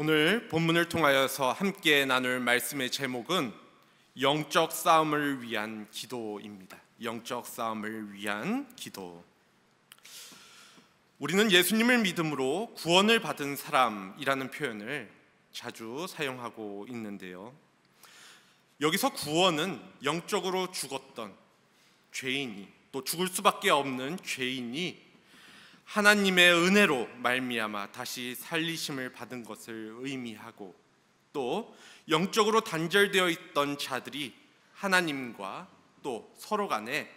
오늘 본문을 통하여서 함께 나눌 말씀의 제목은 영적 싸움을 위한 기도입니다. 영적 싸움을 위한 기도. 우리는 예수님을 믿음으로 구원을 받은 사람이라는 표현을 자주 사용하고 있는데요. 여기서 구원은 영적으로 죽었던 죄인이, 또 죽을 수밖에 없는 죄인이 하나님의 은혜로 말미암아 다시 살리심을 받은 것을 의미하고, 또 영적으로 단절되어 있던 자들이 하나님과 또 서로 간에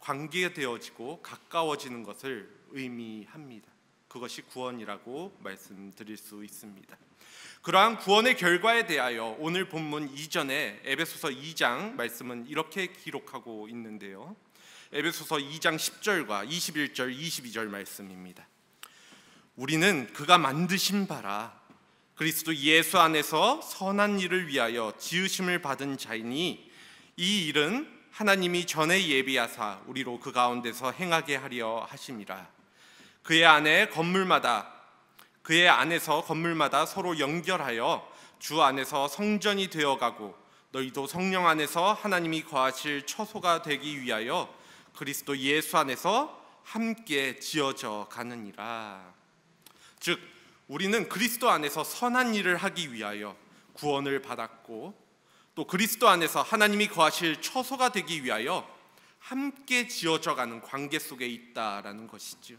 관계되어지고 가까워지는 것을 의미합니다. 그것이 구원이라고 말씀드릴 수 있습니다. 그러한 구원의 결과에 대하여 오늘 본문 이전에 에베소서 2장 말씀은 이렇게 기록하고 있는데요. 에베소서 2장 10절과 21절, 22절 말씀입니다. 우리는 그가 만드신 바라 그리스도 예수 안에서 선한 일을 위하여 지으심을 받은 자이니 이 일은 하나님이 전에 예비하사 우리로 그 가운데서 행하게 하려 하심이라. 그의 안에서 건물마다 서로 연결하여 주 안에서 성전이 되어가고 너희도 성령 안에서 하나님이 거하실 처소가 되기 위하여 그리스도 예수 안에서 함께 지어져 가느니라. 즉 우리는 그리스도 안에서 선한 일을 하기 위하여 구원을 받았고, 또 그리스도 안에서 하나님이 거하실 처소가 되기 위하여 함께 지어져 가는 관계 속에 있다라는 것이죠.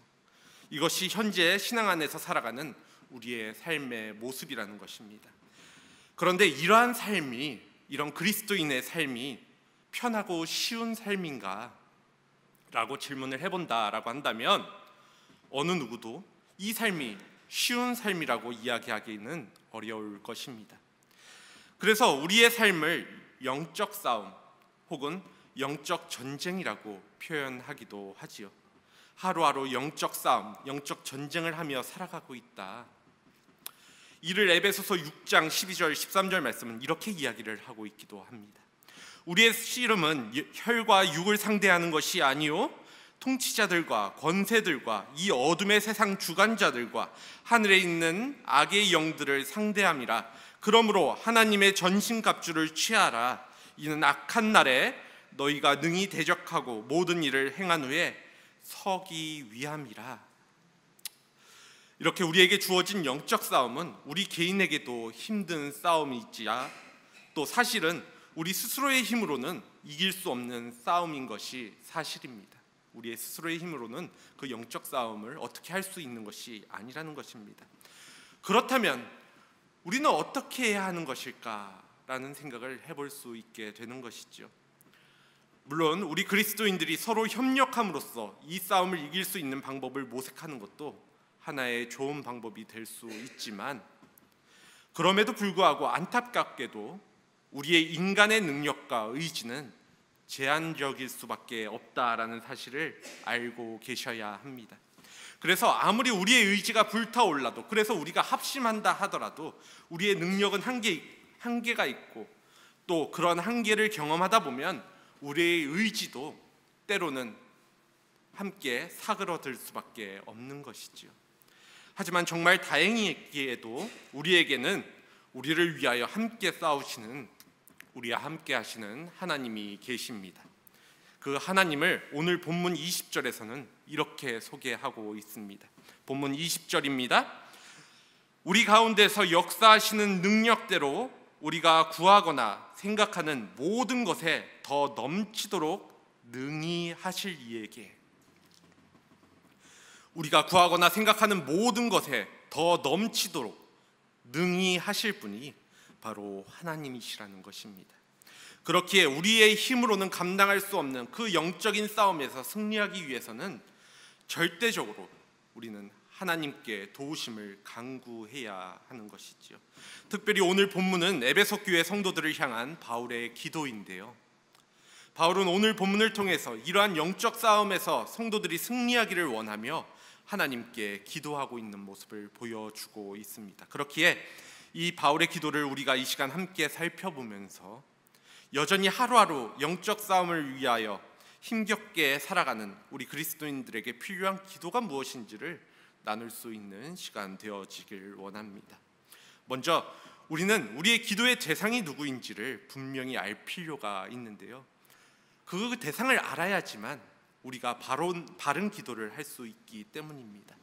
이것이 현재 신앙 안에서 살아가는 우리의 삶의 모습이라는 것입니다. 그런데 이러한 삶이, 이런 그리스도인의 삶이 편하고 쉬운 삶인가? 라고 질문을 해본다라고 한다면 어느 누구도 이 삶이 쉬운 삶이라고 이야기하기는 어려울 것입니다. 그래서 우리의 삶을 영적 싸움 혹은 영적 전쟁이라고 표현하기도 하지요. 하루하루 영적 싸움, 영적 전쟁을 하며 살아가고 있다. 이를 에베소서 6장 12절 13절 말씀은 이렇게 이야기를 하고 있기도 합니다. 우리의 씨름은 혈과 육을 상대하는 것이 아니요 통치자들과 권세들과 이 어둠의 세상 주관자들과 하늘에 있는 악의 영들을 상대함이라. 그러므로 하나님의 전신갑주를 취하라. 이는 악한 날에 너희가 능히 대적하고 모든 일을 행한 후에 서기 위함이라. 이렇게 우리에게 주어진 영적 싸움은 우리 개인에게도 힘든 싸움이지야 또 사실은 우리 스스로의 힘으로는 이길 수 없는 싸움인 것이 사실입니다. 우리의 스스로의 힘으로는 그 영적 싸움을 어떻게 할 수 있는 것이 아니라는 것입니다. 그렇다면 우리는 어떻게 해야 하는 것일까라는 생각을 해볼 수 있게 되는 것이죠. 물론 우리 그리스도인들이 서로 협력함으로써 이 싸움을 이길 수 있는 방법을 모색하는 것도 하나의 좋은 방법이 될 수 있지만, 그럼에도 불구하고 안타깝게도 우리의 인간의 능력과 의지는 제한적일 수밖에 없다라는 사실을 알고 계셔야 합니다. 그래서 아무리 우리의 의지가 불타올라도, 그래서 우리가 합심한다 하더라도 우리의 능력은 한계가 있고, 또 그런 한계를 경험하다 보면 우리의 의지도 때로는 함께 사그러들 수밖에 없는 것이지요. 하지만 정말 다행이게도 우리에게는 우리를 위하여 함께 싸우시는, 우리와 함께 하시는 하나님이 계십니다. 그 하나님을 오늘 본문 20절에서는 이렇게 소개하고 있습니다. 본문 20절입니다. 우리 가운데서 역사하시는 능력대로 우리가 구하거나 생각하는 모든 것에 더 넘치도록 능히 하실 이에게. 우리가 구하거나 생각하는 모든 것에 더 넘치도록 능히 하실 분이 바로 하나님이시라는 것입니다. 그렇기에 우리의 힘으로는 감당할 수 없는 그 영적인 싸움에서 승리하기 위해서는 절대적으로 우리는 하나님께 도우심을 간구해야 하는 것이지요. 특별히 오늘 본문은 에베소 교회 성도들을 향한 바울의 기도인데요. 바울은 오늘 본문을 통해서 이러한 영적 싸움에서 성도들이 승리하기를 원하며 하나님께 기도하고 있는 모습을 보여주고 있습니다. 그렇기에 이 바울의 기도를 우리가 이 시간 함께 살펴보면서 여전히 하루하루 영적 싸움을 위하여 힘겹게 살아가는 우리 그리스도인들에게 필요한 기도가 무엇인지를 나눌 수 있는 시간 되어지길 원합니다. 먼저 우리는 우리의 기도의 대상이 누구인지를 분명히 알 필요가 있는데요. 그 대상을 알아야지만 우리가 바른 기도를 할 수 있기 때문입니다.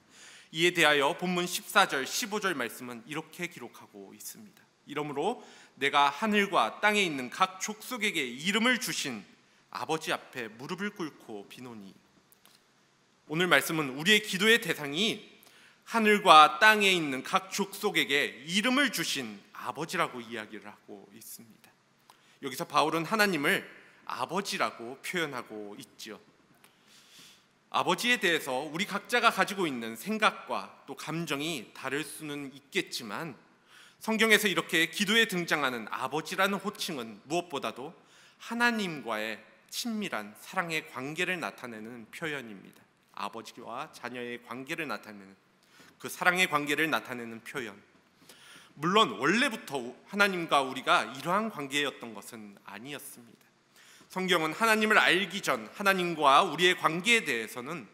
이에 대하여 본문 14절, 15절 말씀은 이렇게 기록하고 있습니다. 이러므로 내가 하늘과 땅에 있는 각 족속에게 이름을 주신 아버지 앞에 무릎을 꿇고 비노니. 오늘 말씀은 우리의 기도의 대상이 하늘과 땅에 있는 각 족속에게 이름을 주신 아버지라고 이야기를 하고 있습니다. 여기서 바울은 하나님을 아버지라고 표현하고 있죠. 아버지에 대해서 우리 각자가 가지고 있는 생각과 또 감정이 다를 수는 있겠지만 성경에서 이렇게 기도에 등장하는 아버지라는 호칭은 무엇보다도 하나님과의 친밀한 사랑의 관계를 나타내는 표현입니다. 아버지와 자녀의 관계를 나타내는, 그 사랑의 관계를 나타내는 표현. 물론 원래부터 하나님과 우리가 이러한 관계였던 것은 아니었습니다. 성경은 하나님을 알기 전 하나님과 우리의 관계에 대해서는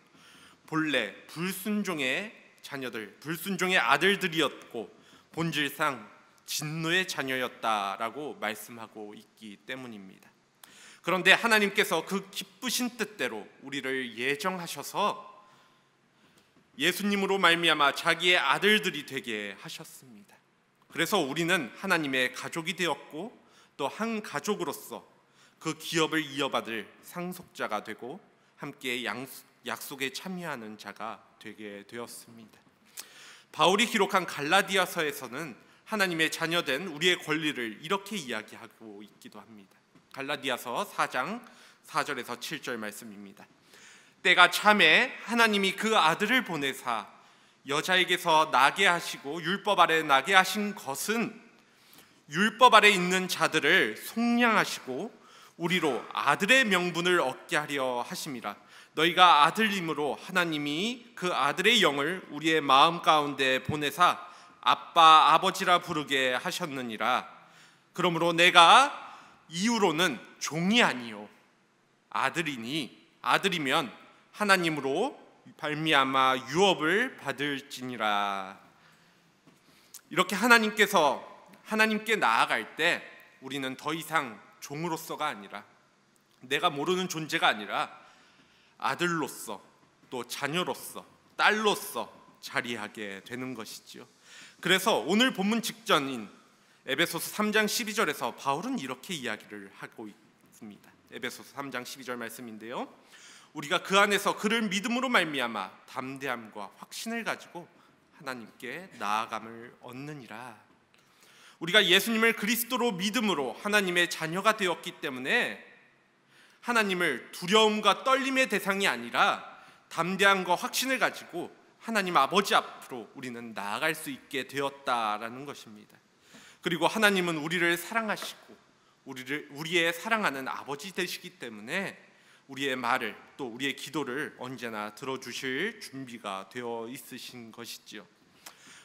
본래 불순종의 자녀들, 불순종의 아들들이었고 본질상 진노의 자녀였다라고 말씀하고 있기 때문입니다. 그런데 하나님께서 그 기쁘신 뜻대로 우리를 예정하셔서 예수님으로 말미암아 자기의 아들들이 되게 하셨습니다. 그래서 우리는 하나님의 가족이 되었고 또 한 가족으로서 그 기업을 이어받을 상속자가 되고 함께 약속에 참여하는 자가 되게 되었습니다. 바울이 기록한 갈라디아서에서는 하나님의 자녀된 우리의 권리를 이렇게 이야기하고 있기도 합니다. 갈라디아서 4장 4절에서 7절 말씀입니다. 때가 차매 하나님이 그 아들을 보내사 여자에게서 나게 하시고 율법 아래 나게 하신 것은 율법 아래 있는 자들을 속량하시고 우리로 아들의 명분을 얻게 하려 하심이라. 너희가 아들임으로 하나님이 그 아들의 영을 우리의 마음 가운데 보내사 아빠 아버지라 부르게 하셨느니라. 그러므로 내가 이후로는 종이 아니요 아들이면 하나님으로 말미암아 유업을 받을지니라. 이렇게 하나님께 나아갈 때 우리는 더 이상 종으로서가 아니라, 내가 모르는 존재가 아니라 아들로서 또 자녀로서 딸로서 자리하게 되는 것이지요. 그래서 오늘 본문 직전인 에베소서 3장 12절에서 바울은 이렇게 이야기를 하고 있습니다. 에베소서 3장 12절 말씀인데요. 우리가 그 안에서 그를 믿음으로 말미암아 담대함과 확신을 가지고 하나님께 나아감을 얻느니라. 우리가 예수님을 그리스도로 믿음으로 하나님의 자녀가 되었기 때문에 하나님을 두려움과 떨림의 대상이 아니라 담대함과 확신을 가지고 하나님 아버지 앞으로 우리는 나아갈 수 있게 되었다라는 것입니다. 그리고 하나님은 우리를 사랑하시고 우리의 사랑하는 아버지 되시기 때문에 우리의 말을 또 우리의 기도를 언제나 들어주실 준비가 되어 있으신 것이지요.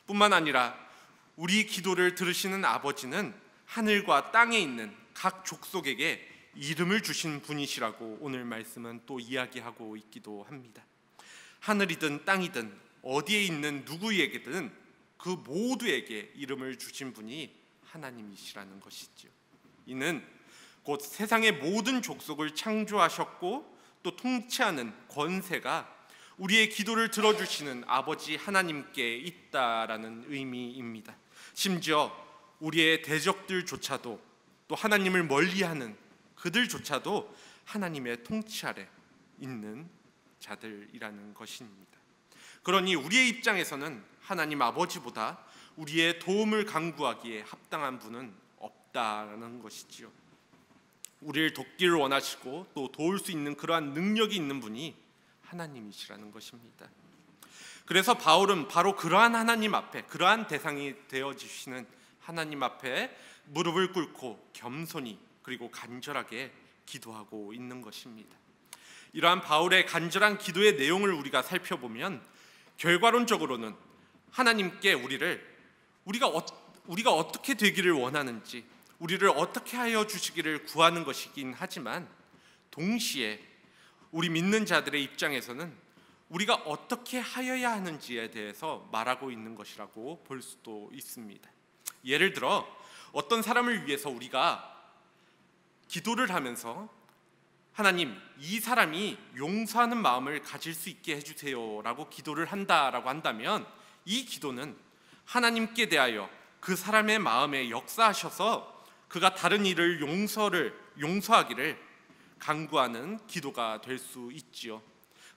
뿐만 아니라 우리 기도를 들으시는 아버지는 하늘과 땅에 있는 각 족속에게 이름을 주신 분이시라고 오늘 말씀은 또 이야기하고 있기도 합니다. 하늘이든 땅이든 어디에 있는 누구에게든 그 모두에게 이름을 주신 분이 하나님이시라는 것이지요. 이는 곧 세상의 모든 족속을 창조하셨고 또 통치하는 권세가 우리의 기도를 들어주시는 아버지 하나님께 있다라는 의미입니다. 심지어 우리의 대적들조차도 또 하나님을 멀리하는 그들조차도 하나님의 통치 아래 있는 자들이라는 것입니다. 그러니 우리의 입장에서는 하나님 아버지보다 우리의 도움을 간구하기에 합당한 분은 없다라는 것이지요. 우리를 돕기를 원하시고 또 도울 수 있는 그러한 능력이 있는 분이 하나님이시라는 것입니다. 그래서 바울은 바로 그러한 하나님 앞에, 그러한 대상이 되어주시는 하나님 앞에 무릎을 꿇고 겸손히 그리고 간절하게 기도하고 있는 것입니다. 이러한 바울의 간절한 기도의 내용을 우리가 살펴보면 결과론적으로는 하나님께 우리가 어떻게 되기를 원하는지, 우리를 어떻게 하여 주시기를 구하는 것이긴 하지만 동시에 우리 믿는 자들의 입장에서는 우리가 어떻게 하여야 하는지에 대해서 말하고 있는 것이라고 볼 수도 있습니다. 예를 들어 어떤 사람을 위해서 우리가 기도를 하면서 하나님, 이 사람이 용서하는 마음을 가질 수 있게 해주세요 라고 기도를 한다라고 한다면, 이 기도는 하나님께 대하여 그 사람의 마음에 역사하셔서 그가 다른 이를 용서하기를 간구하는 기도가 될 수 있지요.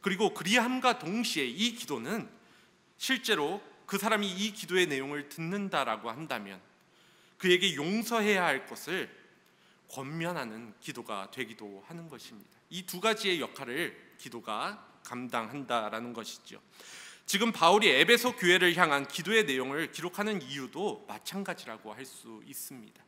그리고 그리함과 동시에 이 기도는 실제로 그 사람이 이 기도의 내용을 듣는다라고 한다면 그에게 용서해야 할 것을 권면하는 기도가 되기도 하는 것입니다. 이 두 가지의 역할을 기도가 감당한다라는 것이죠. 지금 바울이 에베소 교회를 향한 기도의 내용을 기록하는 이유도 마찬가지라고 할 수 있습니다.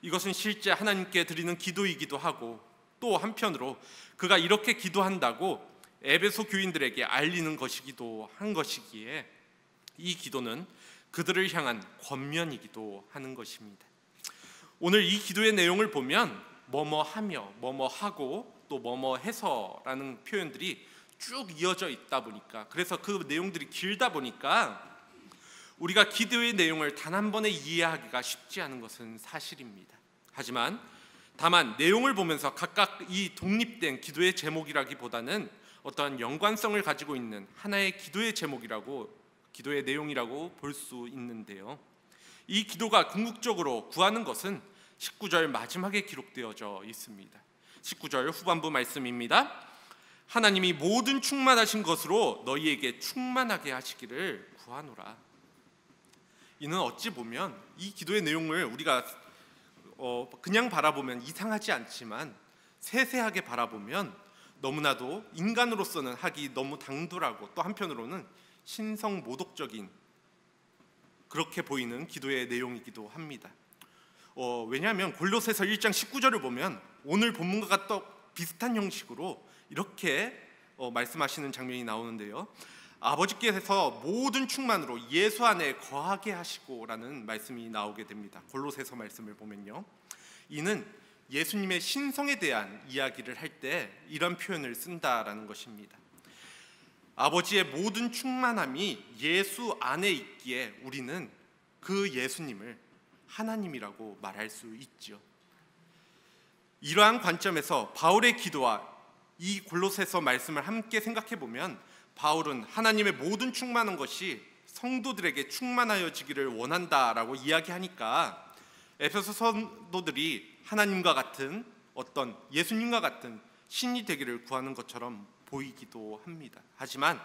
이것은 실제 하나님께 드리는 기도이기도 하고, 또 한편으로 그가 이렇게 기도한다고 에베소 교인들에게 알리는 것이기도 한 것이기에 이 기도는 그들을 향한 권면이기도 하는 것입니다. 오늘 이 기도의 내용을 보면 뭐뭐하며, 뭐뭐하고, 또 뭐뭐해서라는 표현들이 쭉 이어져 있다 보니까, 그래서 그 내용들이 길다 보니까 우리가 기도의 내용을 단 한 번에 이해하기가 쉽지 않은 것은 사실입니다. 하지만 다만 내용을 보면서 각각 이 독립된 기도의 제목이라기보다는 어떠한 연관성을 가지고 있는 하나의 기도의 제목이라고, 기도의 내용이라고 볼 수 있는데요. 이 기도가 궁극적으로 구하는 것은 19절 마지막에 기록되어져 있습니다. 19절 후반부 말씀입니다. 하나님이 모든 충만하신 것으로 너희에게 충만하게 하시기를 구하노라. 이는 어찌 보면 이 기도의 내용을 우리가 그냥 바라보면 이상하지 않지만 세세하게 바라보면 너무나도 인간으로서는 하기 너무 당돌하고, 또 한편으로는 신성모독적인 그렇게 보이는 기도의 내용이기도 합니다. 왜냐하면 골로새서 1장 19절을 보면 오늘 본문과 또 비슷한 형식으로 이렇게 말씀하시는 장면이 나오는데요. 아버지께서 모든 충만으로 예수 안에 거하게 하시고라는 말씀이 나오게 됩니다. 골로새서 말씀을 보면요, 이는 예수님의 신성에 대한 이야기를 할 때 이런 표현을 쓴다라는 것입니다. 아버지의 모든 충만함이 예수 안에 있기에 우리는 그 예수님을 하나님이라고 말할 수 있죠. 이러한 관점에서 바울의 기도와 이 골로새서 말씀을 함께 생각해 보면, 바울은 하나님의 모든 충만한 것이 성도들에게 충만하여지기를 원한다라고 이야기하니까 에베소 성도들이 하나님과 같은, 어떤 예수님과 같은 신이 되기를 구하는 것처럼 보이기도 합니다. 하지만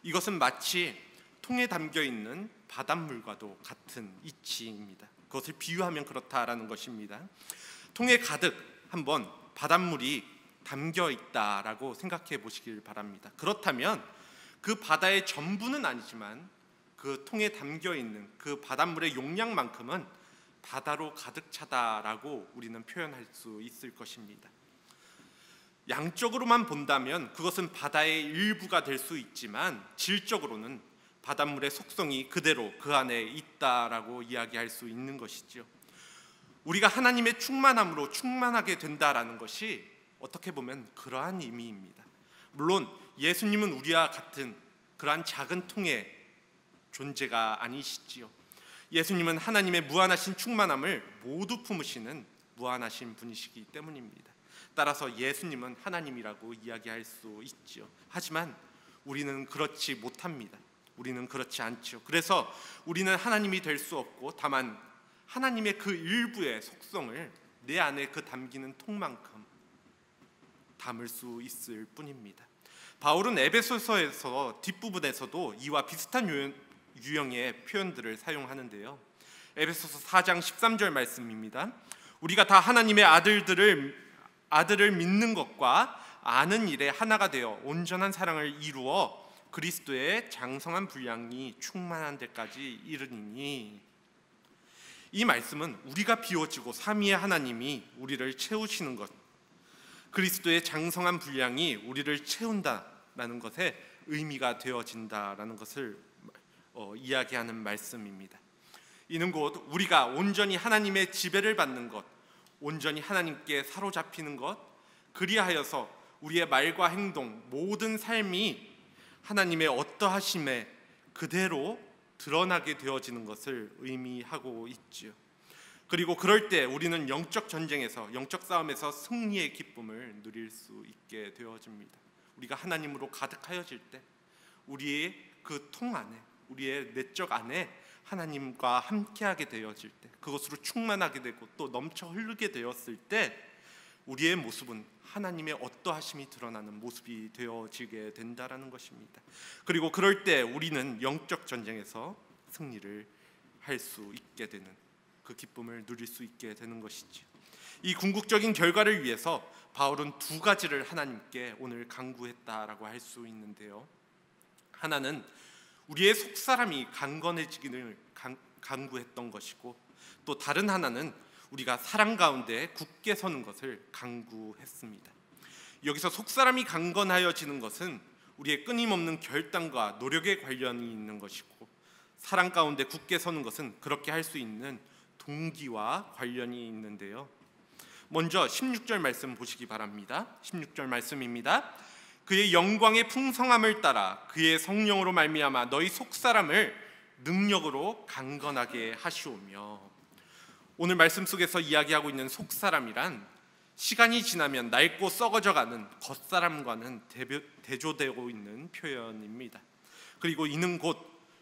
이것은 마치 통에 담겨 있는 바닷물과도 같은 이치입니다. 그것을 비유하면 그렇다라는 것입니다. 통에 가득 한번 바닷물이 담겨 있다라고 생각해 보시길 바랍니다. 그렇다면 그 바다의 전부는 아니지만 그 통에 담겨 있는 그 바닷물의 용량만큼은 바다로 가득 차다라고 우리는 표현할 수 있을 것입니다. 양적으로만 본다면 그것은 바다의 일부가 될 수 있지만 질적으로는 바닷물의 속성이 그대로 그 안에 있다라고 이야기할 수 있는 것이죠. 우리가 하나님의 충만함으로 충만하게 된다라는 것이 어떻게 보면 그러한 의미입니다. 물론 예수님은 우리와 같은 그러한 작은 통의 존재가 아니시지요. 예수님은 하나님의 무한하신 충만함을 모두 품으시는 무한하신 분이시기 때문입니다. 따라서 예수님은 하나님이라고 이야기할 수 있지요. 하지만 우리는 그렇지 못합니다. 우리는 그렇지 않죠. 그래서 우리는 하나님이 될 수 없고, 다만 하나님의 그 일부의 속성을 내 안에 그 담기는 통만큼 담을 수 있을 뿐입니다. 바울은 에베소서에서 뒷부분에서도 이와 비슷한 유형의 표현들을 사용하는데요. 에베소서 4장 13절 말씀입니다. 우리가 다 하나님의 아들을 믿는 것과 아는 일에 하나가 되어 온전한 사랑을 이루어 그리스도의 장성한 분량이 충만한 데까지 이르니니. 이 말씀은 우리가 비워지고 삼위의 하나님이 우리를 채우시는 것, 그리스도의 장성한 분량이 우리를 채운다라는 것에 의미가 되어진다라는 것을 이야기하는 말씀입니다. 이는 곧 우리가 온전히 하나님의 지배를 받는 것, 온전히 하나님께 사로잡히는 것, 그리하여서 우리의 말과 행동, 모든 삶이 하나님의 어떠하심에 그대로 드러나게 되어지는 것을 의미하고 있지요. 그리고 그럴 때 우리는 영적 전쟁에서, 영적 싸움에서 승리의 기쁨을 누릴 수 있게 되어집니다. 우리가 하나님으로 가득하여질 때, 우리의 그 통 안에, 우리의 내적 안에 하나님과 함께하게 되어질 때, 그것으로 충만하게 되고 또 넘쳐 흐르게 되었을 때 우리의 모습은 하나님의 어떠하심이 드러나는 모습이 되어지게 된다라는 것입니다. 그리고 그럴 때 우리는 영적 전쟁에서 승리를 할 수 있게 되는, 그 기쁨을 누릴 수 있게 되는 것이죠. 이 궁극적인 결과를 위해서 바울은 두 가지를 하나님께 오늘 간구했다라고 할 수 있는데요. 하나는 우리의 속사람이 강건해지기를 간구했던 것이고, 또 다른 하나는 우리가 사랑 가운데 굳게 서는 것을 간구했습니다. 여기서 속사람이 강건하여지는 것은 우리의 끊임없는 결단과 노력에 관련이 있는 것이고, 사랑 가운데 굳게 서는 것은 그렇게 할 수 있는 동기와 관련이 있는데요. 먼저 16절 말씀 보시기 바랍니다. 16절 말씀입니다. 그의 영광의 풍성함을 따라 그의 성령으로 말미암아 너희 속사람을 능력으로 강건하게 하시오며. 오늘 말씀 속에서 이야기하고 있는 속사람이란 시간이 지나면 낡고 썩어져가는 겉사람과는 대조되고 있는 표현입니다. 그리고 이는 곧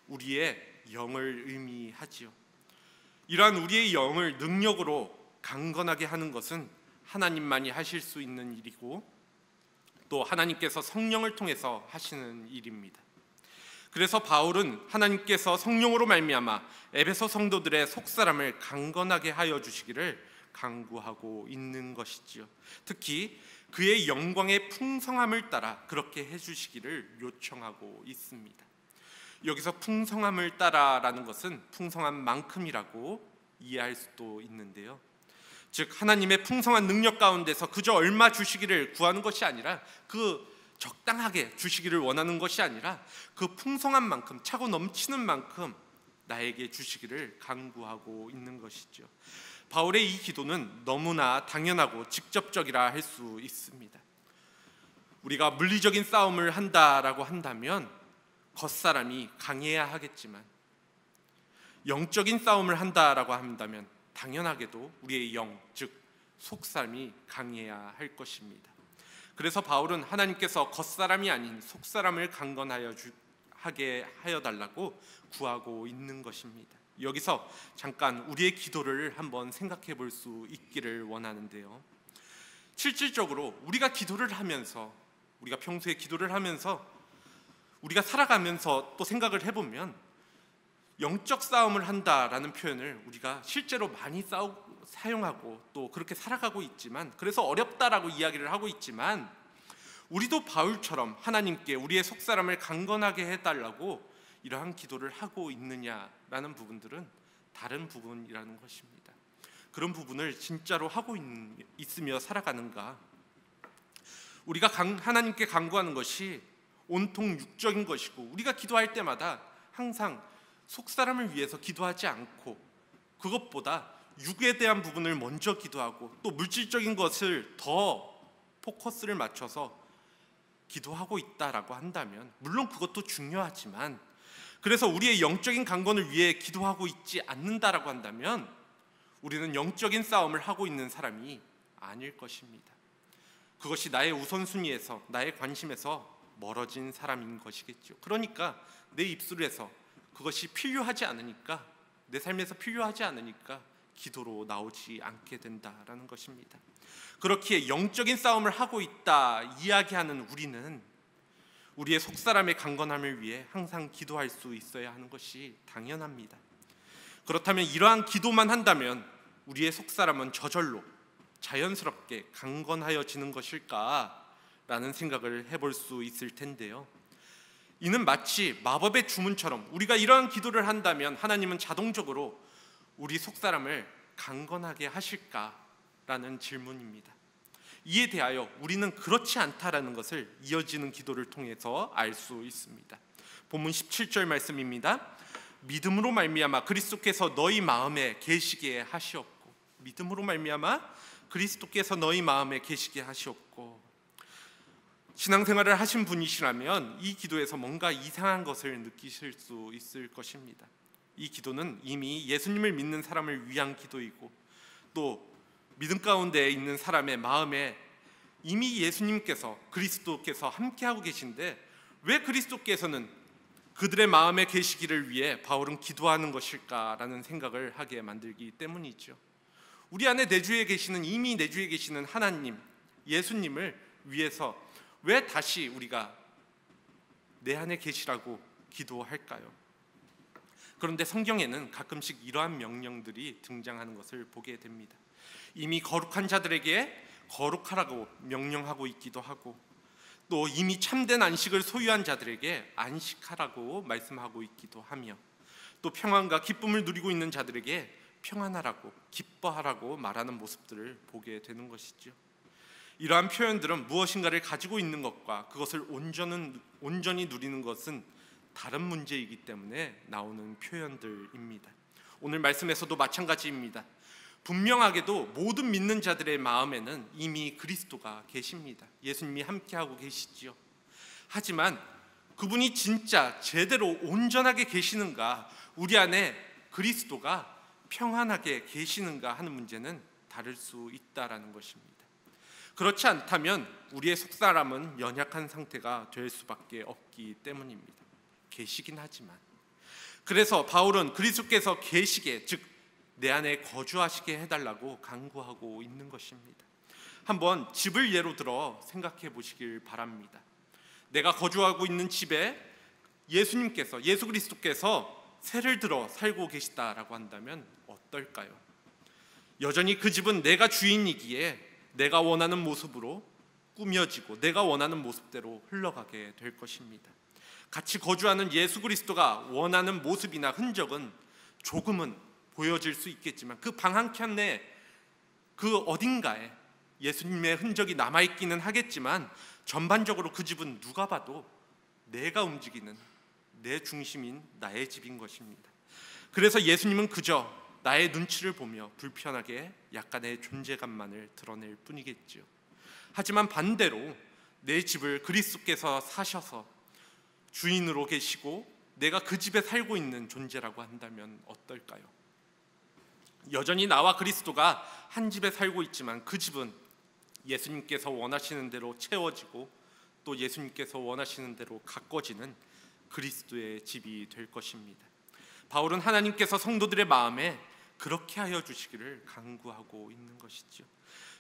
우리의 영을 의미하지요. 이러한 우리의 영을 능력으로 강건하게 하는 것은 하나님만이 하실 수 있는 일이고, 또 하나님께서 성령을 통해서 하시는 일입니다. 그래서 바울은 하나님께서 성령으로 말미암아 에베소 성도들의 속사람을 강건하게 하여 주시기를 간구하고 있는 것이지요. 특히 그의 영광의 풍성함을 따라 그렇게 해주시기를 요청하고 있습니다. 여기서 풍성함을 따라라는 것은 풍성한 만큼이라고 이해할 수도 있는데요. 즉 하나님의 풍성한 능력 가운데서 그저 얼마 주시기를 구하는 것이 아니라, 그 적당하게 주시기를 원하는 것이 아니라 그 풍성한 만큼, 차고 넘치는 만큼 나에게 주시기를 간구하고 있는 것이죠. 바울의 이 기도는 너무나 당연하고 직접적이라 할 수 있습니다. 우리가 물리적인 싸움을 한다라고 한다면 겉사람이 강해야 하겠지만, 영적인 싸움을 한다라고 한다면 당연하게도 우리의 영, 즉 속사람이 강해야 할 것입니다. 그래서 바울은 하나님께서 겉사람이 아닌 속사람을 강건하게 하여 달라고 구하고 있는 것입니다. 여기서 잠깐 우리의 기도를 한번 생각해 볼 수 있기를 원하는데요. 실질적으로 우리가 기도를 하면서, 우리가 평소에 기도를 하면서 우리가 살아가면서 또 생각을 해보면 영적 싸움을 한다라는 표현을 우리가 실제로 많이 사용하고 또 그렇게 살아가고 있지만, 그래서 어렵다라고 이야기를 하고 있지만, 우리도 바울처럼 하나님께 우리의 속사람을 강건하게 해달라고 이러한 기도를 하고 있느냐라는 부분들은 다른 부분이라는 것입니다. 그런 부분을 진짜로 하고 있으며 살아가는가? 우리가 하나님께 간구하는 것이 온통 육적인 것이고, 우리가 기도할 때마다 항상 속사람을 위해서 기도하지 않고 그것보다 육에 대한 부분을 먼저 기도하고 또 물질적인 것을 더 포커스를 맞춰서 기도하고 있다라고 한다면, 물론 그것도 중요하지만, 그래서 우리의 영적인 강건을 위해 기도하고 있지 않는다라고 한다면 우리는 영적인 싸움을 하고 있는 사람이 아닐 것입니다. 그것이 나의 우선순위에서, 나의 관심에서 멀어진 사람인 것이겠죠. 그러니까 내 입술에서 그것이 필요하지 않으니까, 내 삶에서 필요하지 않으니까 기도로 나오지 않게 된다라는 것입니다. 그렇기에 영적인 싸움을 하고 있다 이야기하는 우리는 우리의 속사람의 강건함을 위해 항상 기도할 수 있어야 하는 것이 당연합니다. 그렇다면 이러한 기도만 한다면 우리의 속사람은 저절로 자연스럽게 강건하여지는 것일까라는 생각을 해볼 수 있을 텐데요. 이는 마치 마법의 주문처럼 우리가 이러한 기도를 한다면 하나님은 자동적으로 우리 속사람을 강건하게 하실까라는 질문입니다. 이에 대하여 우리는 그렇지 않다라는 것을 이어지는 기도를 통해서 알 수 있습니다. 본문 17절 말씀입니다. 믿음으로 말미암아 그리스도께서 너희 마음에 계시게 하시옵고, 믿음으로 말미암아 그리스도께서 너희 마음에 계시게 하시옵고. 신앙생활을 하신 분이시라면 이 기도에서 뭔가 이상한 것을 느끼실 수 있을 것입니다. 이 기도는 이미 예수님을 믿는 사람을 위한 기도이고, 또 믿음 가운데 있는 사람의 마음에 이미 예수님께서, 그리스도께서 함께하고 계신데 왜 그리스도께서는 그들의 마음에 계시기를 위해 바울은 기도하는 것일까라는 생각을 하게 만들기 때문이죠. 우리 안에 이미 내주에 계시는 하나님, 예수님을 위해서 왜 다시 우리가 내 안에 계시라고 기도할까요? 그런데 성경에는 가끔씩 이러한 명령들이 등장하는 것을 보게 됩니다. 이미 거룩한 자들에게 거룩하라고 명령하고 있기도 하고, 또 이미 참된 안식을 소유한 자들에게 안식하라고 말씀하고 있기도 하며, 또 평안과 기쁨을 누리고 있는 자들에게 평안하라고, 기뻐하라고 말하는 모습들을 보게 되는 것이죠. 이러한 표현들은 무엇인가를 가지고 있는 것과 그것을 온전히 누리는 것은 다른 문제이기 때문에 나오는 표현들입니다. 오늘 말씀에서도 마찬가지입니다. 분명하게도 모든 믿는 자들의 마음에는 이미 그리스도가 계십니다. 예수님이 함께하고 계시지요. 하지만 그분이 진짜 제대로 온전하게 계시는가, 우리 안에 그리스도가 평안하게 계시는가 하는 문제는 다를 수 있다라는 것입니다. 그렇지 않다면 우리의 속사람은 연약한 상태가 될 수밖에 없기 때문입니다. 계시긴 하지만. 그래서 바울은 그리스도께서 계시게, 즉 내 안에 거주하시게 해달라고 간구하고 있는 것입니다. 한번 집을 예로 들어 생각해 보시길 바랍니다. 내가 거주하고 있는 집에 예수 그리스도께서 세를 들어 살고 계시다라고 한다면 어떨까요? 여전히 그 집은 내가 주인이기에 내가 원하는 모습으로 꾸며지고 내가 원하는 모습대로 흘러가게 될 것입니다. 같이 거주하는 예수 그리스도가 원하는 모습이나 흔적은 조금은 보여질 수 있겠지만 그 방 한켠에 그 어딘가에 예수님의 흔적이 남아있기는 하겠지만 전반적으로 그 집은 누가 봐도 내가 움직이는, 내 중심인 나의 집인 것입니다. 그래서 예수님은 그저 나의 눈치를 보며 불편하게 약간의 존재감만을 드러낼 뿐이겠지요. 하지만 반대로 내 집을 그리스도께서 사셔서 주인으로 계시고 내가 그 집에 살고 있는 존재라고 한다면 어떨까요? 여전히 나와 그리스도가 한 집에 살고 있지만 그 집은 예수님께서 원하시는 대로 채워지고 또 예수님께서 원하시는 대로 가꿔지는 그리스도의 집이 될 것입니다. 바울은 하나님께서 성도들의 마음에 그렇게 하여 주시기를 간구하고 있는 것이죠.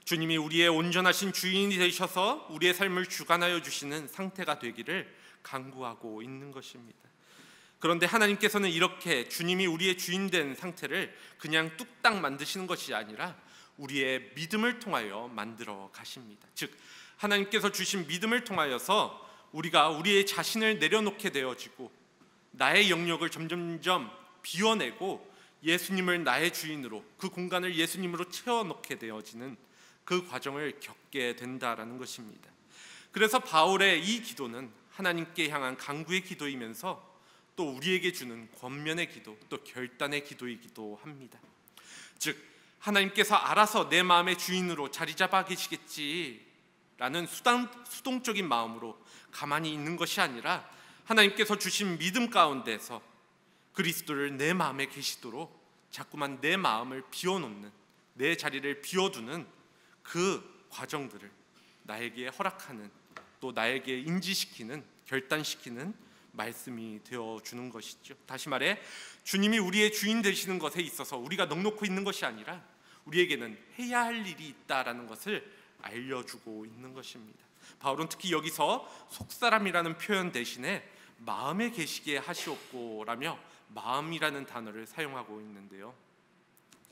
주님이 우리의 온전하신 주인이 되셔서 우리의 삶을 주관하여 주시는 상태가 되기를 간구하고 있는 것입니다. 그런데 하나님께서는 이렇게 주님이 우리의 주인 된 상태를 그냥 뚝딱 만드시는 것이 아니라 우리의 믿음을 통하여 만들어 가십니다. 즉 하나님께서 주신 믿음을 통하여서 우리가 우리의 자신을 내려놓게 되어지고 나의 영역을 점점점 비워내고 예수님을 나의 주인으로, 그 공간을 예수님으로 채워넣게 되어지는 그 과정을 겪게 된다라는 것입니다. 그래서 바울의 이 기도는 하나님께 향한 간구의 기도이면서 또 우리에게 주는 권면의 기도, 또 결단의 기도이기도 합니다. 즉 하나님께서 알아서 내 마음의 주인으로 자리 잡아 계시겠지라는 수동적인 마음으로 가만히 있는 것이 아니라 하나님께서 주신 믿음 가운데서 그리스도를 내 마음에 계시도록 자꾸만 내 마음을 비워놓는, 내 자리를 비워두는 그 과정들을 나에게 허락하는, 또 나에게 인지시키는, 결단시키는 말씀이 되어주는 것이죠. 다시 말해 주님이 우리의 주인 되시는 것에 있어서 우리가 넉놓고 있는 것이 아니라 우리에게는 해야 할 일이 있다라는 것을 알려주고 있는 것입니다. 바울은 특히 여기서 속사람이라는 표현 대신에 마음에 계시게 하시옵고라며 마음이라는 단어를 사용하고 있는데요,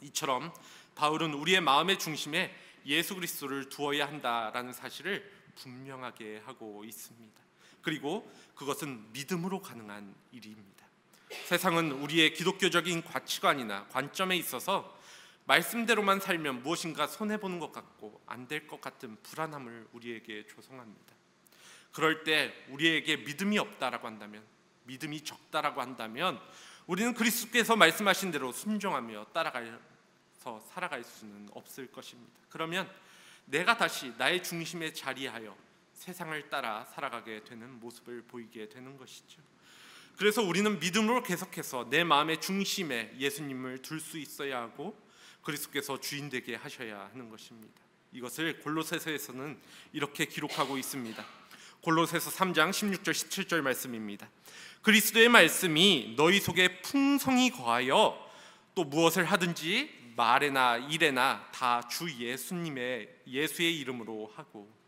이처럼 바울은 우리의 마음의 중심에 예수 그리스도를 두어야 한다라는 사실을 분명하게 하고 있습니다. 그리고 그것은 믿음으로 가능한 일입니다. 세상은 우리의 기독교적인 가치관이나 관점에 있어서 말씀대로만 살면 무엇인가 손해보는 것 같고 안 될 것 같은 불안함을 우리에게 조성합니다. 그럴 때 우리에게 믿음이 없다라고 한다면, 믿음이 적다라고 한다면 우리는 그리스도께서 말씀하신 대로 순종하며 따라가서 살아갈 수는 없을 것입니다. 그러면 내가 다시 나의 중심에 자리하여 세상을 따라 살아가게 되는 모습을 보이게 되는 것이죠. 그래서 우리는 믿음으로 계속해서 내 마음의 중심에 예수님을 둘 수 있어야 하고 그리스도께서 주인 되게 하셔야 하는 것입니다. 이것을 골로새서에서는 이렇게 기록하고 있습니다. 골로새서 3장 16절 17절 말씀입니다. 그리스도의 말씀이 너희 속에 풍성히 거하여 또 무엇을 하든지 말에나 일에나 다 주 예수의 이름으로 하고,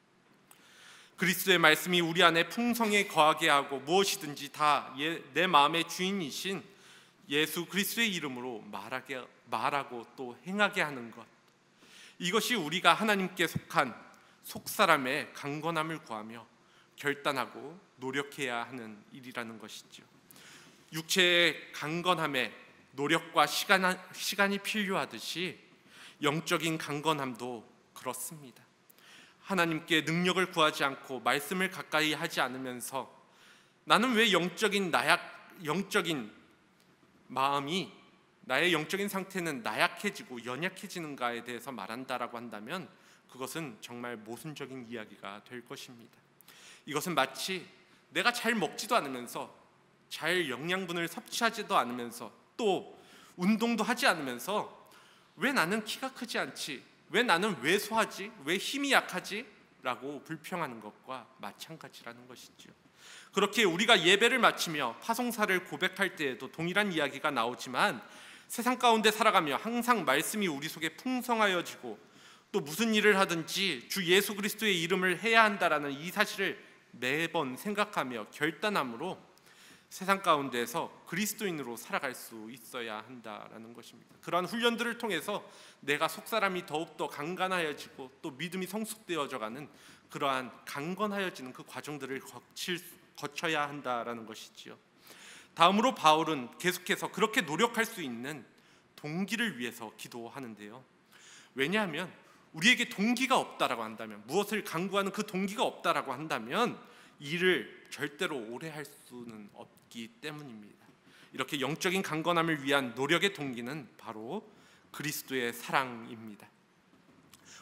그리스도의 말씀이 우리 안에 풍성히 거하게 하고 무엇이든지 다 내 마음의 주인이신 예수 그리스도의 이름으로 말하고 또 행하게 하는 것, 이것이 우리가 하나님께 속한 속사람의 강건함을 구하며 결단하고 노력해야 하는 일이라는 것이죠. 육체의 강건함에 노력과 시간이 필요하듯이 영적인 강건함도 그렇습니다. 하나님께 능력을 구하지 않고 말씀을 가까이 하지 않으면서 나는 왜 영적인 마음이, 나의 영적인 상태는 나약해지고 연약해지는가에 대해서 말한다라고 한다면 그것은 정말 모순적인 이야기가 될 것입니다. 이것은 마치 내가 잘 먹지도 않으면서 잘 영양분을 섭취하지도 않으면서 또 운동도 하지 않으면서 왜 나는 키가 크지 않지? 왜 나는 왜소하지? 왜 힘이 약하지? 라고 불평하는 것과 마찬가지라는 것이죠. 그렇게 우리가 예배를 마치며 파송사를 고백할 때에도 동일한 이야기가 나오지만 세상 가운데 살아가며 항상 말씀이 우리 속에 풍성하여지고 또 무슨 일을 하든지 주 예수 그리스도의 이름을 해야 한다라는 이 사실을 매번 생각하며 결단함으로 세상 가운데에서 그리스도인으로 살아갈 수 있어야 한다라는 것입니다. 그러한 훈련들을 통해서 내가 속사람이 더욱더 강건하여지고 또 믿음이 성숙되어져가는 그러한 강건하여지는 그 과정들을 거쳐야 한다라는 것이지요. 다음으로 바울은 계속해서 그렇게 노력할 수 있는 동기를 위해서 기도하는데요. 왜냐하면 우리에게 동기가 없다라고 한다면, 무엇을 강구하는 그 동기가 없다라고 한다면 이를 절대로 오래 할 수는 없기 때문입니다. 이렇게 영적인 강건함을 위한 노력의 동기는 바로 그리스도의 사랑입니다.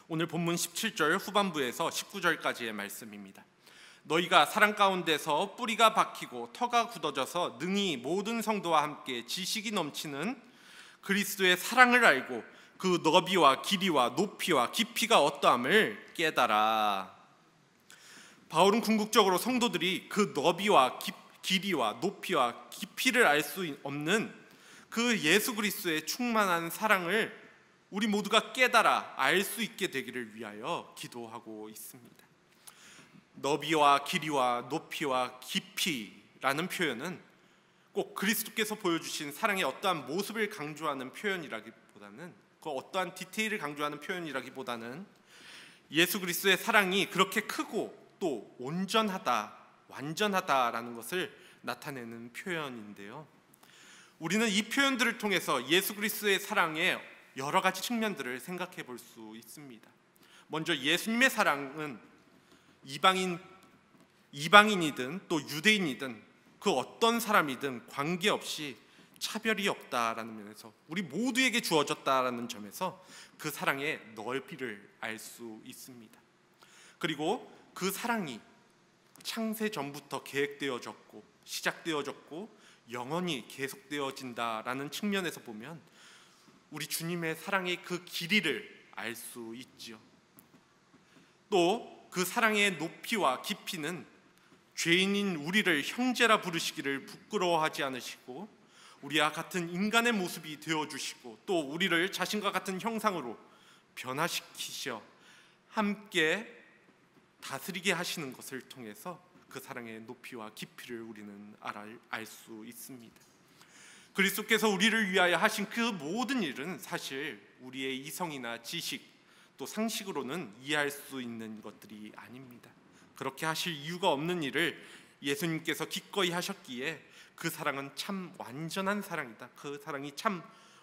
오늘 본문 17절 후반부에서 19절까지의 말씀입니다. 너희가 사랑 가운데서 뿌리가 박히고 터가 굳어져서 능히 모든 성도와 함께 지식이 넘치는 그리스도의 사랑을 알고 그 너비와 길이와 높이와 깊이가 어떠함을 깨달아. 바울은 궁극적으로 성도들이 그 너비와 길이와 높이와 깊이를 알 수 없는 그 예수 그리스도의 충만한 사랑을 우리 모두가 깨달아 알 수 있게 되기를 위하여 기도하고 있습니다. 너비와 길이와 높이와 깊이라는 표현은 꼭 그리스도께서 보여주신 사랑의 어떠한 모습을 강조하는 표현이라기보다는, 그 어떠한 디테일을 강조하는 표현이라기보다는 예수 그리스도의 사랑이 그렇게 크고 또 온전하다, 완전하다라는 것을 나타내는 표현인데요. 우리는 이 표현들을 통해서 예수 그리스도의 사랑의 여러 가지 측면들을 생각해 볼 수 있습니다. 먼저 예수님의 사랑은 이방인이든 또 유대인이든 그 어떤 사람이든 관계없이 차별이 없다라는 면에서 우리 모두에게 주어졌다라는 점에서 그 사랑의 넓이를 알 수 있습니다. 그리고 그 사랑이 창세 전부터 계획되어졌고 시작되어졌고 영원히 계속되어진다라는 측면에서 보면 우리 주님의 사랑의 그 길이를 알 수 있지요. 또 그 사랑의 높이와 깊이는 죄인인 우리를 형제라 부르시기를 부끄러워하지 않으시고 우리와 같은 인간의 모습이 되어주시고 또 우리를 자신과 같은 형상으로 변화시키셔 함께 다스리게 하시는 것을 통해서 그 사랑의 높이와 깊이를 우리는 알 수 있습니다. 그리스도께서 우리를 위하여 하신 그 모든 일은 사실 우리의 이성이나 지식 또 상식으로는 이해할 수 있는 것들이 아닙니다. 그렇게 하실 이유가 없는 일을 예수님께서 기꺼이 하셨기에 그 사랑은 참 완전한 사랑이다, 그 사랑이 참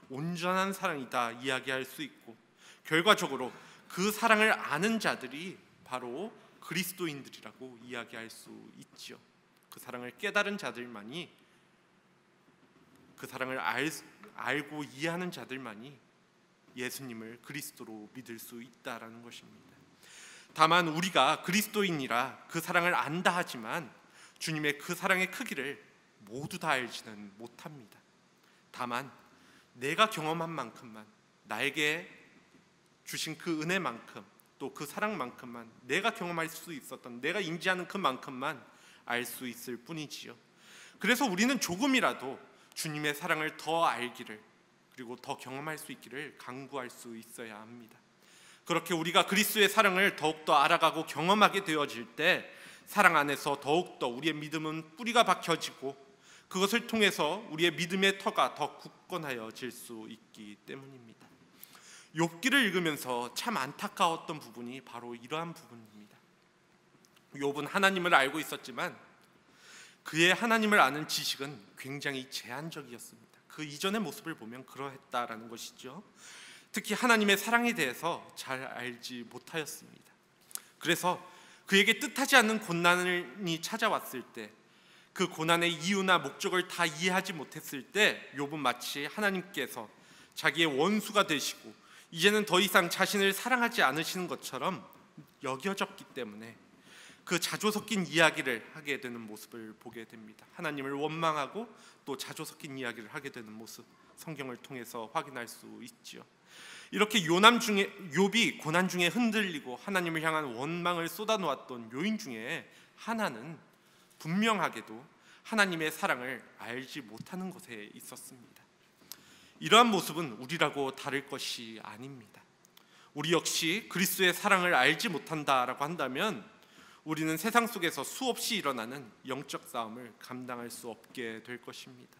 온전한 사랑이다 이야기할 수 있고, 결과적으로 그 사랑을 아는 자들이 바로 그리스도인들이라고 이야기할 수 있죠. 그 사랑을 깨달은 자들만이, 그 사랑을 알고 이해하는 자들만이 예수님을 그리스도로 믿을 수 있다라는 것입니다. 다만 우리가 그리스도인이라 그 사랑을 안다 하지만 주님의 그 사랑의 크기를 모두 다 알지는 못합니다. 다만 내가 경험한 만큼만, 나에게 주신 그 은혜만큼, 또 그 사랑만큼만, 내가 경험할 수 있었던, 내가 인지하는 그만큼만 알 수 있을 뿐이지요. 그래서 우리는 조금이라도 주님의 사랑을 더 알기를, 그리고 더 경험할 수 있기를 간구할 수 있어야 합니다. 그렇게 우리가 그리스도의 사랑을 더욱더 알아가고 경험하게 되어질 때 사랑 안에서 더욱더 우리의 믿음은 뿌리가 박혀지고 그것을 통해서 우리의 믿음의 터가 더 굳건하여질 수 있기 때문입니다. 욥기를 읽으면서 참 안타까웠던 부분이 바로 이러한 부분입니다. 욥은 하나님을 알고 있었지만 그의 하나님을 아는 지식은 굉장히 제한적이었습니다. 그 이전의 모습을 보면 그러했다라는 것이죠. 특히 하나님의 사랑에 대해서 잘 알지 못하였습니다. 그래서 그에게 뜻하지 않는 고난이 찾아왔을 때, 그 고난의 이유나 목적을 다 이해하지 못했을 때 욥은 마치 하나님께서 자기의 원수가 되시고 이제는 더 이상 자신을 사랑하지 않으시는 것처럼 여겨졌기 때문에 그 자조 섞인 이야기를 하게 되는 모습을 보게 됩니다. 하나님을 원망하고 또 자조 섞인 이야기를 하게 되는 모습, 성경을 통해서 확인할 수 있지요. 이렇게 욥이 고난 중에 흔들리고 하나님을 향한 원망을 쏟아놓았던 요인 중에 하나는 분명하게도 하나님의 사랑을 알지 못하는 것에 있었습니다. 이러한 모습은 우리라고 다를 것이 아닙니다. 우리 역시 그리스도의 사랑을 알지 못한다라고 한다면 우리는 세상 속에서 수없이 일어나는 영적 싸움을 감당할 수 없게 될 것입니다.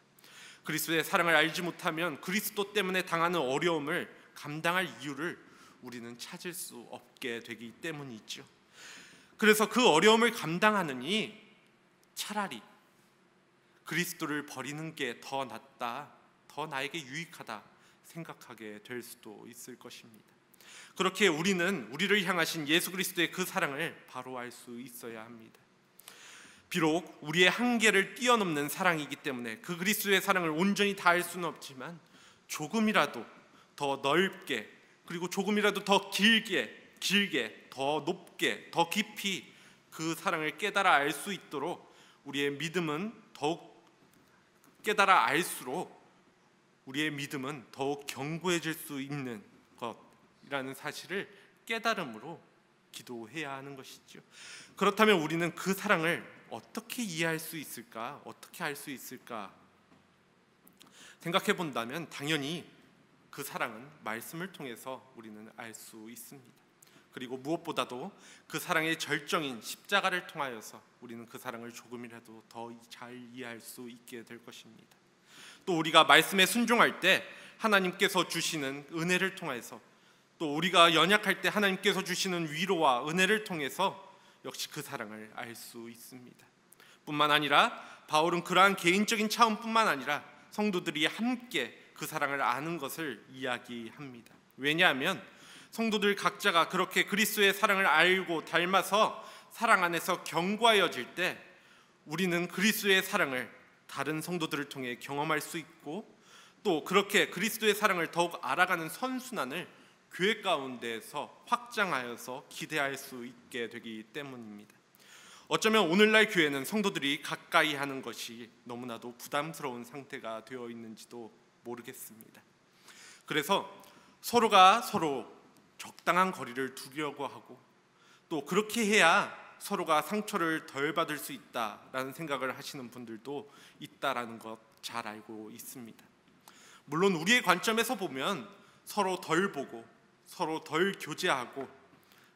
그리스도의 사랑을 알지 못하면 그리스도 때문에 당하는 어려움을 감당할 이유를 우리는 찾을 수 없게 되기 때문이죠. 그래서 그 어려움을 감당하느니 차라리 그리스도를 버리는 게 더 낫다, 더 나에게 유익하다 생각하게 될 수도 있을 것입니다. 그렇게 우리는 우리를 향하신 예수 그리스도의 그 사랑을 바로 알 수 있어야 합니다. 비록 우리의 한계를 뛰어넘는 사랑이기 때문에 그 그리스도의 사랑을 온전히 다 알 수는 없지만 조금이라도 더 넓게, 그리고 조금이라도 더 길게, 더 높게, 더 깊이 그 사랑을 깨달아 알 수 있도록 우리의 믿음은 더욱 깨달아 알수록 우리의 믿음은 더욱 견고해질 수 있는 것이라는 사실을 깨달음으로 기도해야 하는 것이죠. 그렇다면 우리는 그 사랑을 어떻게 이해할 수 있을까? 어떻게 알 수 있을까? 생각해 본다면 당연히 그 사랑은 말씀을 통해서 우리는 알 수 있습니다. 그리고 무엇보다도 그 사랑의 절정인 십자가를 통하여서 우리는 그 사랑을 조금이라도 더 잘 이해할 수 있게 될 것입니다. 또 우리가 말씀에 순종할 때 하나님께서 주시는 은혜를 통해서, 또 우리가 연약할 때 하나님께서 주시는 위로와 은혜를 통해서 역시 그 사랑을 알 수 있습니다. 뿐만 아니라 바울은 그러한 개인적인 차원뿐만 아니라 성도들이 함께 그 사랑을 아는 것을 이야기합니다. 왜냐하면 성도들 각자가 그렇게 그리스도의 사랑을 알고 닮아서 사랑 안에서 견고하여질 때 우리는 그리스도의 사랑을 다른 성도들을 통해 경험할 수 있고, 또 그렇게 그리스도의 사랑을 더욱 알아가는 선순환을 교회 가운데에서 확장하여서 기대할 수 있게 되기 때문입니다. 어쩌면 오늘날 교회는 성도들이 가까이 하는 것이 너무나도 부담스러운 상태가 되어 있는지도 모르겠습니다. 그래서 서로가 서로 적당한 거리를 두려고 하고, 또 그렇게 해야 서로가 상처를 덜 받을 수 있다라는 생각을 하시는 분들도 있다라는 것 잘 알고 있습니다. 물론 우리의 관점에서 보면 서로 덜 보고 서로 덜 교제하고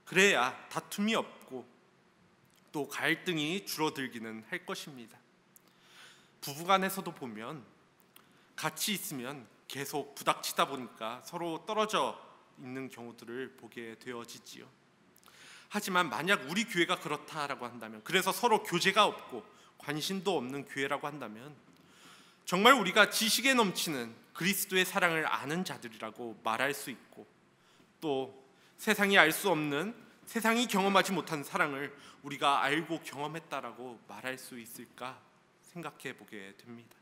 그래야 다툼이 없고 또 갈등이 줄어들기는 할 것입니다. 부부간에서도 보면 같이 있으면 계속 부닥치다 보니까 서로 떨어져 있는 경우들을 보게 되어지지요. 하지만 만약 우리 교회가 그렇다라고 한다면, 그래서 서로 교제가 없고 관심도 없는 교회라고 한다면 정말 우리가 지식에 넘치는 그리스도의 사랑을 아는 자들이라고 말할 수 있고, 또 세상이 알 수 없는, 세상이 경험하지 못한 사랑을 우리가 알고 경험했다라고 말할 수 있을까 생각해 보게 됩니다.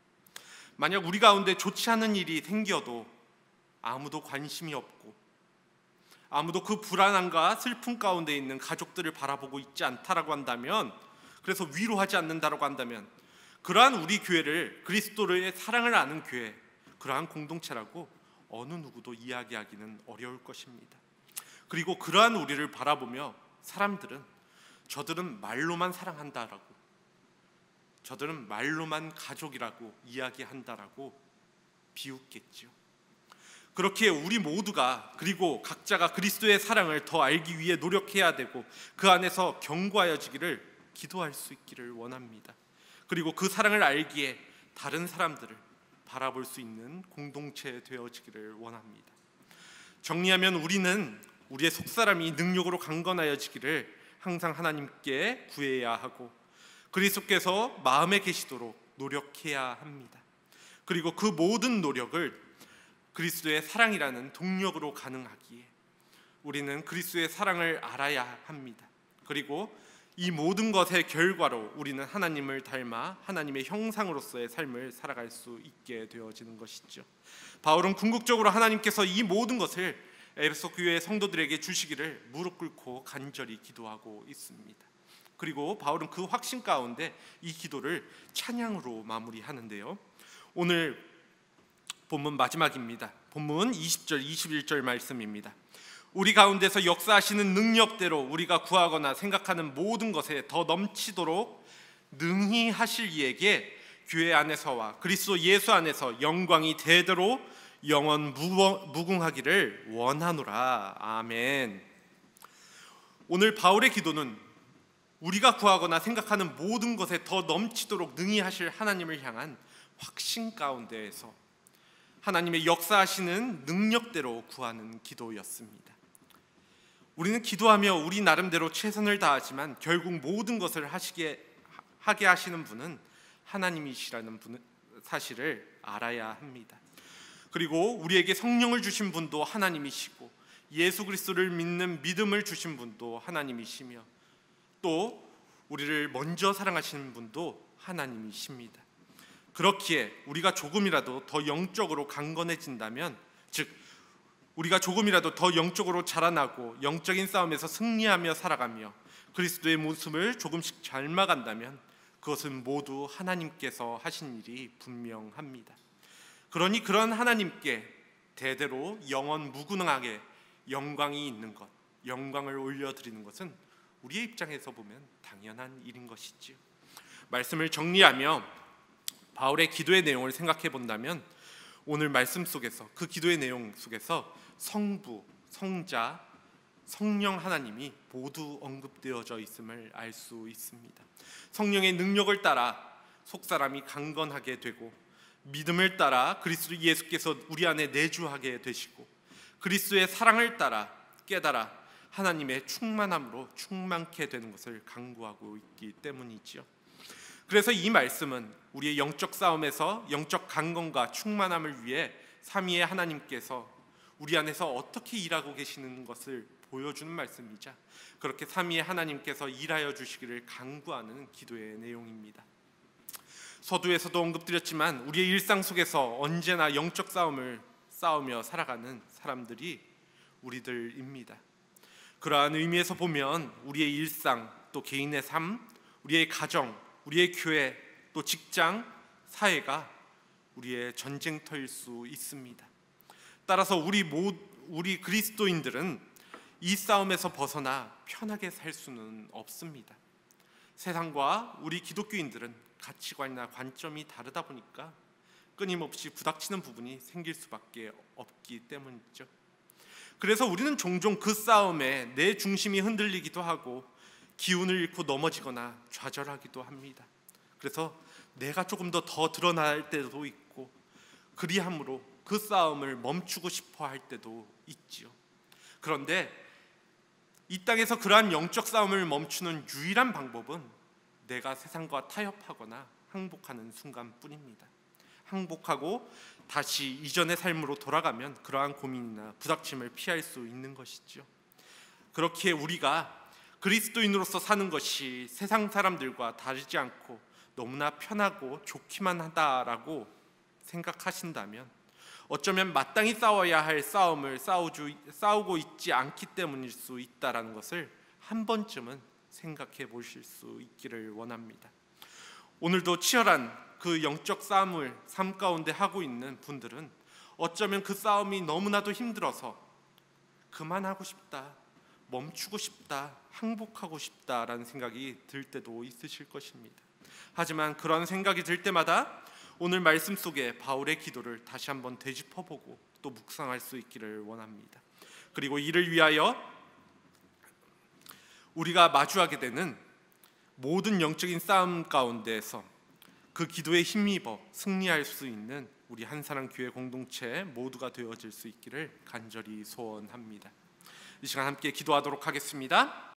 만약 우리 가운데 좋지 않은 일이 생겨도 아무도 관심이 없고 아무도 그 불안함과 슬픔 가운데 있는 가족들을 바라보고 있지 않다라고 한다면, 그래서 위로하지 않는다라고 한다면, 그러한 우리 교회를, 그리스도의 사랑을 아는 교회, 그러한 공동체라고 어느 누구도 이야기하기는 어려울 것입니다. 그리고 그러한 우리를 바라보며 사람들은 저들은 말로만 사랑한다라고, 저들은 말로만 가족이라고 이야기한다라고 비웃겠죠. 그렇게 우리 모두가, 그리고 각자가 그리스도의 사랑을 더 알기 위해 노력해야 되고 그 안에서 견고하여지기를 기도할 수 있기를 원합니다. 그리고 그 사랑을 알기에 다른 사람들을 바라볼 수 있는 공동체 되어지기를 원합니다. 정리하면 우리는 우리의 속사람이 능력으로 강건하여지기를 항상 하나님께 구해야 하고 그리스도께서 마음에 계시도록 노력해야 합니다. 그리고 그 모든 노력을 그리스도의 사랑이라는 동력으로 가능하기에 우리는 그리스도의 사랑을 알아야 합니다. 그리고 이 모든 것의 결과로 우리는 하나님을 닮아 하나님의 형상으로서의 삶을 살아갈 수 있게 되어지는 것이죠. 바울은 궁극적으로 하나님께서 이 모든 것을 에베소 교회 성도들에게 주시기를 무릎 꿇고 간절히 기도하고 있습니다. 그리고 바울은 그 확신 가운데 이 기도를 찬양으로 마무리하는데요. 오늘 본문 마지막입니다. 본문 20절 21절 말씀입니다. 우리 가운데서 역사하시는 능력대로 우리가 구하거나 생각하는 모든 것에 더 넘치도록 능히 하실 이에게 교회 안에서와 그리스도 예수 안에서 영광이 대대로 영원 무궁하기를 원하노라. 아멘. 오늘 바울의 기도는 우리가 구하거나 생각하는 모든 것에 더 넘치도록 능히 하실 하나님을 향한 확신 가운데에서 하나님의 역사하시는 능력대로 구하는 기도였습니다. 우리는 기도하며 우리 나름대로 최선을 다하지만 결국 모든 것을 하게 하시는 분은 하나님이시라는 사실을 알아야 합니다. 그리고 우리에게 성령을 주신 분도 하나님이시고 예수 그리스도를 믿는 믿음을 주신 분도 하나님이시며 또 우리를 먼저 사랑하시는 분도 하나님이십니다. 그렇기에 우리가 조금이라도 더 영적으로 강건해진다면, 즉 우리가 조금이라도 더 영적으로 자라나고 영적인 싸움에서 승리하며 살아가며 그리스도의 모습을 조금씩 닮아간다면 그것은 모두 하나님께서 하신 일이 분명합니다. 그러니 그런 하나님께 대대로 영원 무궁하게 영광이 있는 것, 영광을 올려드리는 것은 우리의 입장에서 보면 당연한 일인 것이지요. 말씀을 정리하며 바울의 기도의 내용을 생각해 본다면 오늘 말씀 속에서, 그 기도의 내용 속에서 성부, 성자, 성령 하나님이 모두 언급되어져 있음을 알 수 있습니다. 성령의 능력을 따라 속사람이 강건하게 되고 믿음을 따라 그리스도 예수께서 우리 안에 내주하게 되시고 그리스도의 사랑을 따라 깨달아 하나님의 충만함으로 충만케 되는 것을 강구하고 있기 때문이지요. 그래서 이 말씀은 우리의 영적 싸움에서 영적 강건과 충만함을 위해 삼위의 하나님께서 우리 안에서 어떻게 일하고 계시는 것을 보여주는 말씀이자 그렇게 삼위의 하나님께서 일하여 주시기를 간구하는 기도의 내용입니다. 서두에서도 언급드렸지만 우리의 일상 속에서 언제나 영적 싸움을 싸우며 살아가는 사람들이 우리들입니다. 그러한 의미에서 보면 우리의 일상, 또 개인의 삶, 우리의 가정, 우리의 교회, 또 직장, 사회가 우리의 전쟁터일 수 있습니다. 따라서 우리 그리스도인들은 이 싸움에서 벗어나 편하게 살 수는 없습니다. 세상과 우리 기독교인들은 가치관이나 관점이 다르다 보니까 끊임없이 부닥치는 부분이 생길 수밖에 없기 때문이죠. 그래서 우리는 종종 그 싸움에 내 중심이 흔들리기도 하고 기운을 잃고 넘어지거나 좌절하기도 합니다. 그래서 내가 조금 더 드러날 때도 있고 그리함으로 그 싸움을 멈추고 싶어 할 때도 있지요. 그런데 이 땅에서 그러한 영적 싸움을 멈추는 유일한 방법은 내가 세상과 타협하거나 항복하는 순간뿐입니다. 항복하고 다시 이전의 삶으로 돌아가면 그러한 고민이나 부닥침을 피할 수 있는 것이죠. 그렇기에 우리가 그리스도인으로서 사는 것이 세상 사람들과 다르지 않고 너무나 편하고 좋기만 하다라고 생각하신다면 어쩌면 마땅히 싸워야 할 싸움을 싸우고 있지 않기 때문일 수 있다라는 것을 한 번쯤은 생각해 보실 수 있기를 원합니다. 오늘도 치열한 그 영적 싸움을 삶 가운데 하고 있는 분들은 어쩌면 그 싸움이 너무나도 힘들어서 그만하고 싶다, 멈추고 싶다, 항복하고 싶다라는 생각이 들 때도 있으실 것입니다. 하지만 그런 생각이 들 때마다 오늘 말씀 속에 바울의 기도를 다시 한번 되짚어보고 또 묵상할 수 있기를 원합니다. 그리고 이를 위하여 우리가 마주하게 되는 모든 영적인 싸움 가운데에서 그 기도에 힘입어 승리할 수 있는 우리 한사랑교회 공동체 모두가 되어질 수 있기를 간절히 소원합니다. 이 시간 함께 기도하도록 하겠습니다.